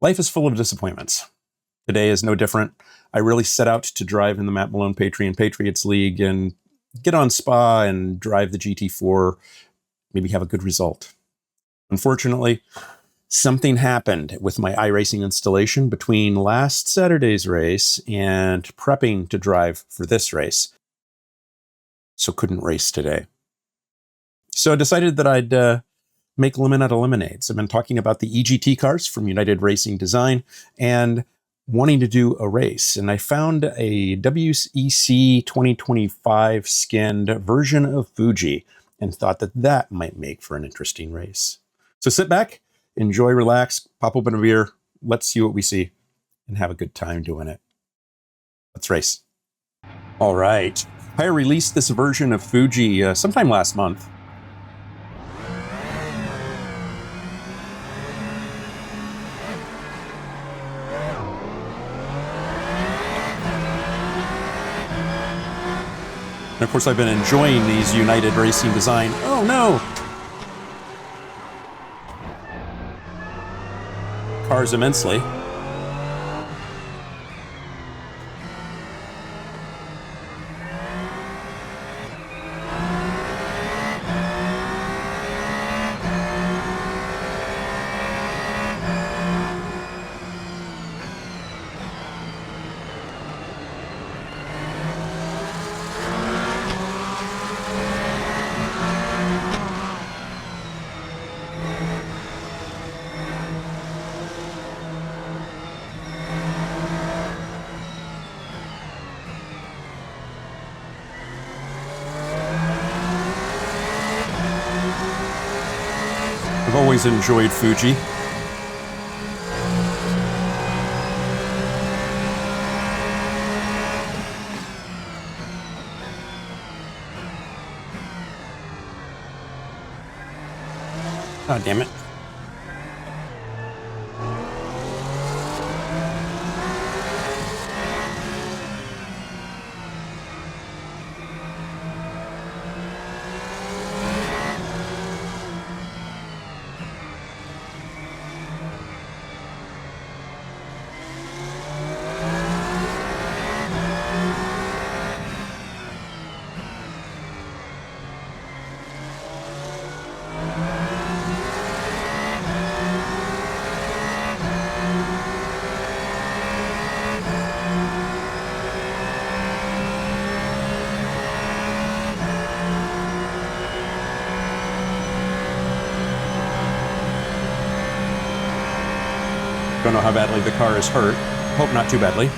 Life is full of disappointments. Today is no different. I really set out to drive in the Matt Malone Patriots League and get on Spa and drive the GT4, maybe have a good result. Unfortunately, something happened with my iRacing installation between last Saturday's race and prepping to drive for this race. So couldn't race today. So I decided that I'd make lemon out of lemonades. I've been talking about the EGT cars from United Racing Design and wanting to do a race. And I found a WEC 2025 skinned version of Fuji and thought that that might make for an interesting race. So sit back, enjoy, relax, pop open a beer. Let's see what we see and have a good time doing it. Let's race. All right. I released this version of Fuji sometime last month. And of course, I've been enjoying these United Racing Design. Oh no! Cars immensely. I've always enjoyed Fuji. Oh, damn it. Don't know how badly the car is hurt. Hope not too badly.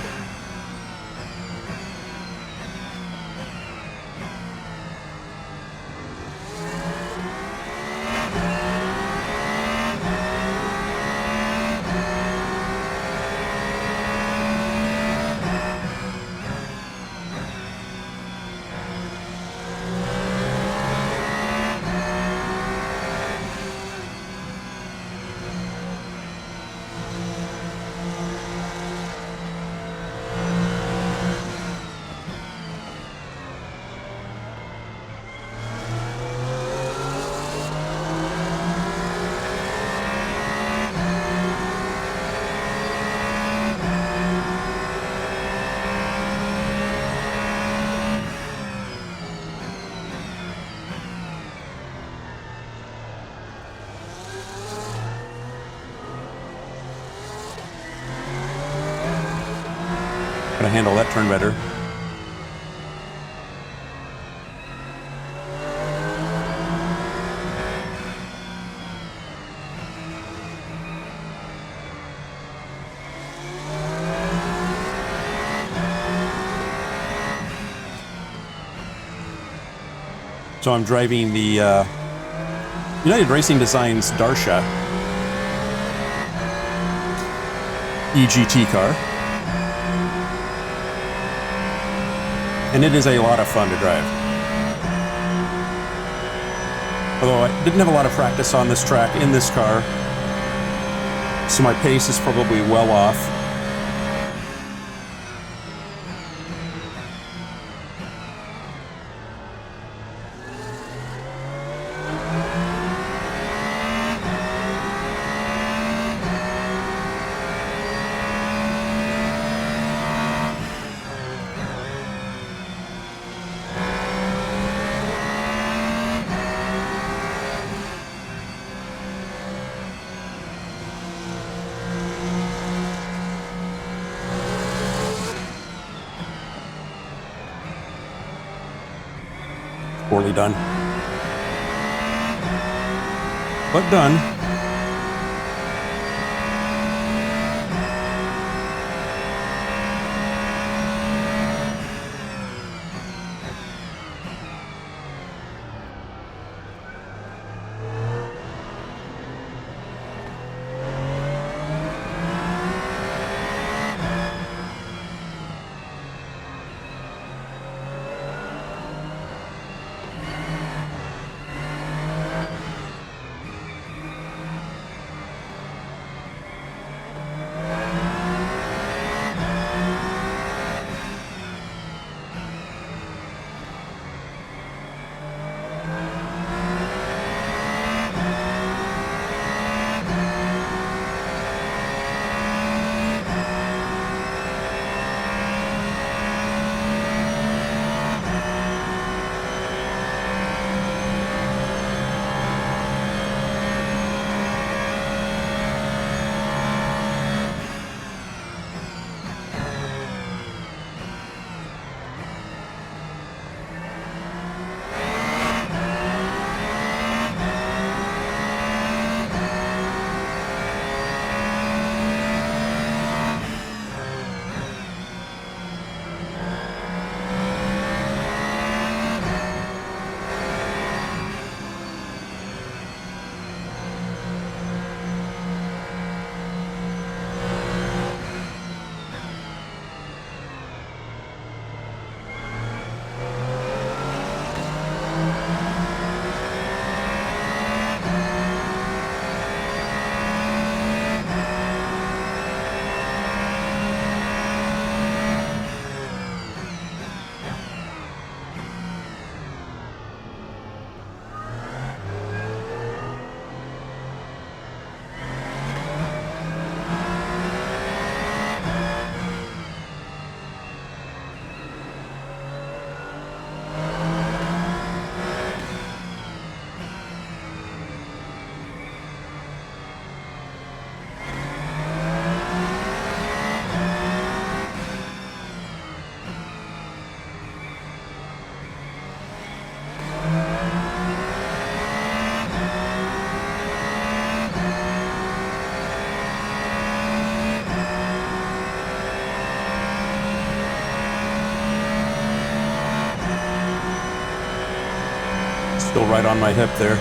Gotta handle that turn better. So I'm driving the United Racing Designs Darsha EGT car. And it is a lot of fun to drive. Although I didn't have a lot of practice on this track in this car, so my pace is probably well off. Poorly done. But done. Still right on my hip there.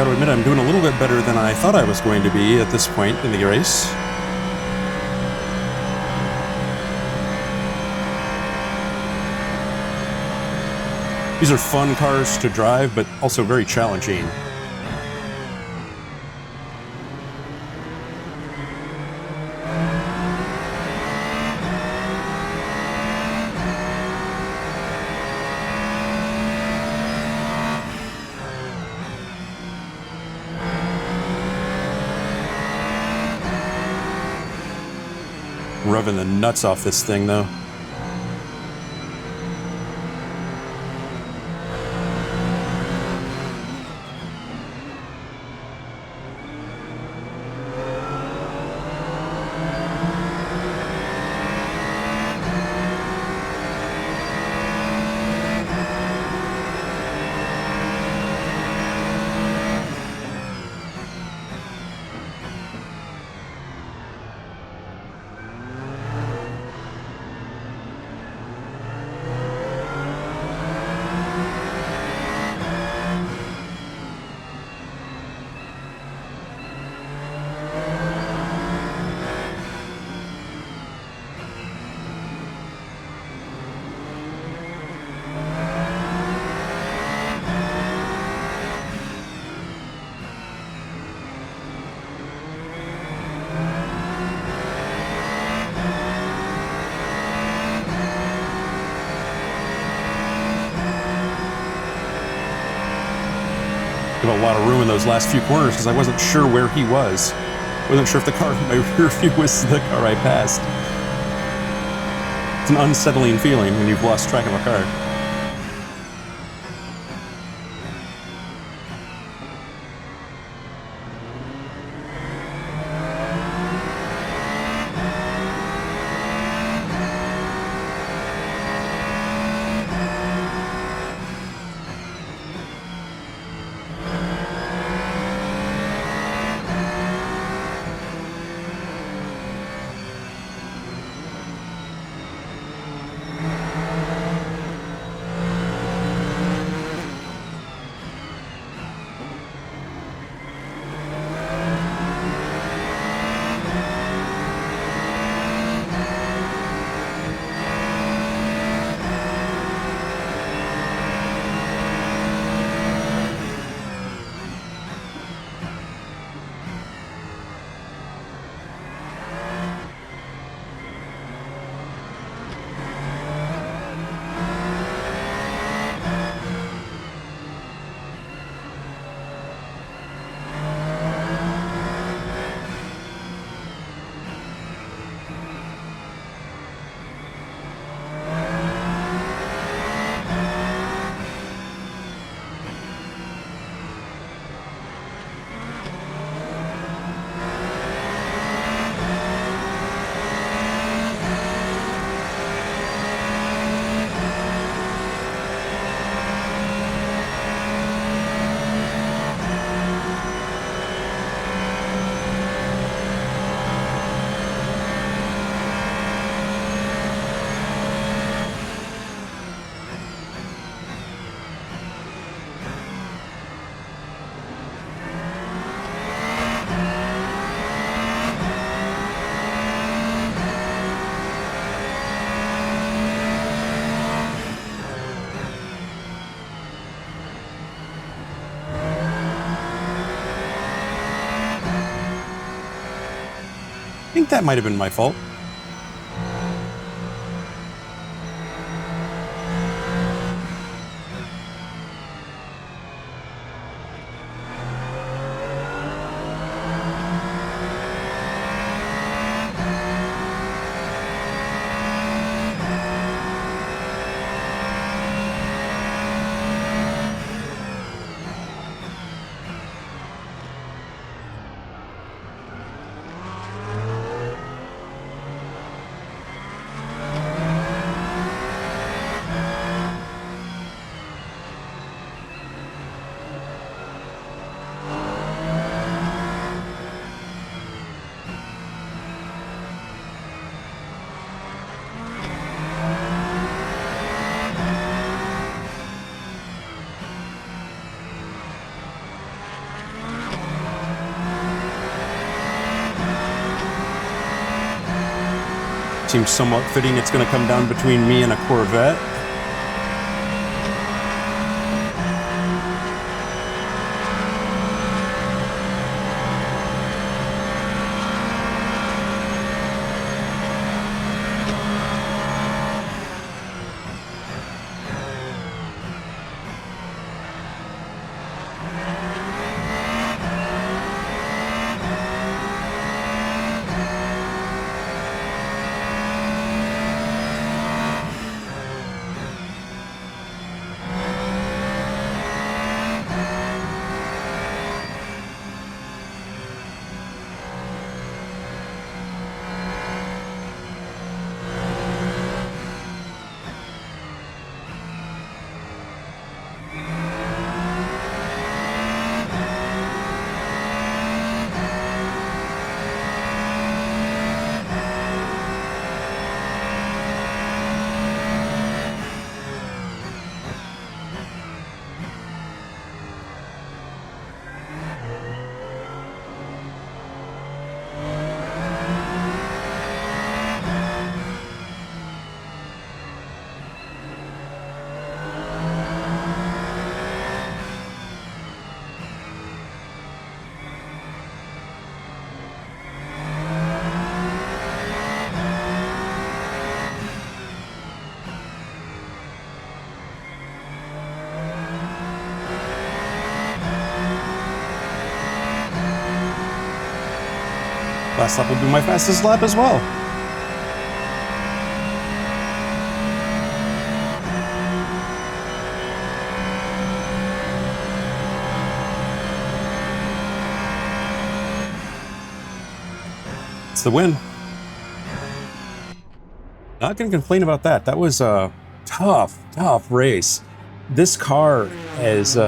to admit I'm doing a little bit better than I thought I was going to be at this point in the race. These are fun cars to drive, but also very challenging. Revving the nuts off this thing, though. A lot of room in those last few corners because I wasn't sure where he was. Wasn't sure if the car in my rear view was the car I passed. It's an unsettling feeling when you've lost track of a car. I think that might have been my fault. seems somewhat fitting. It's going to come down between me and a Corvette. Last lap will be my fastest lap as well. It's the win. Not going to complain about that. That was a tough race. This car is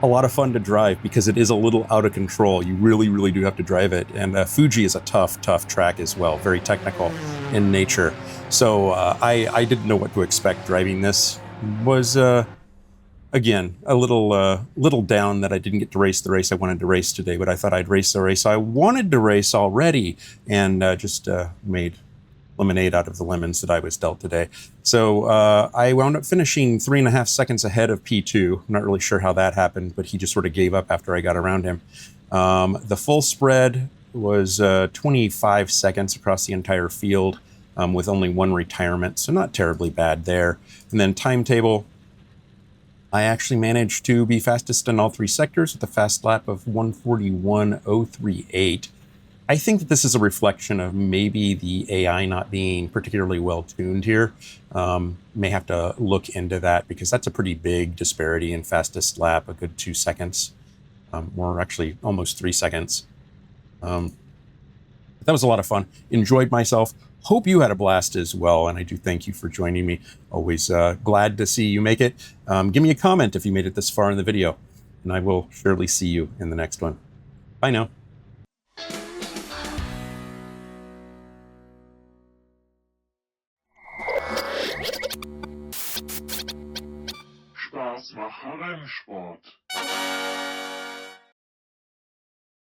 a lot of fun to drive because it is a little out of control. You really do have to drive it. And Fuji is a tough track as well, very technical in nature. So I didn't know what to expect driving this. Was, again, a little down that I didn't get to race the race I wanted to race today, but I thought I'd race the race I wanted to race already, and just made lemonade out of the lemons that I was dealt today. So I wound up finishing 3.5 seconds ahead of P2. I'm not really sure how that happened, but he just sort of gave up after I got around him. The full spread was 25 seconds across the entire field, with only one retirement, so not terribly bad there. And then timetable, I actually managed to be fastest in all 3 sectors with a fast lap of 1:41.038. I think that this is a reflection of maybe the AI not being particularly well tuned here. May have to look into that because that's a pretty big disparity in fastest lap, a good 2 seconds, or actually almost 3 seconds. That was a lot of fun. Enjoyed myself. Hope you had a blast as well, and I do thank you for joining me. Always glad to see you make it. Give me a comment if you made it this far in the video, and I will surely see you in the next one. Bye now. Spaß mache Rennsport.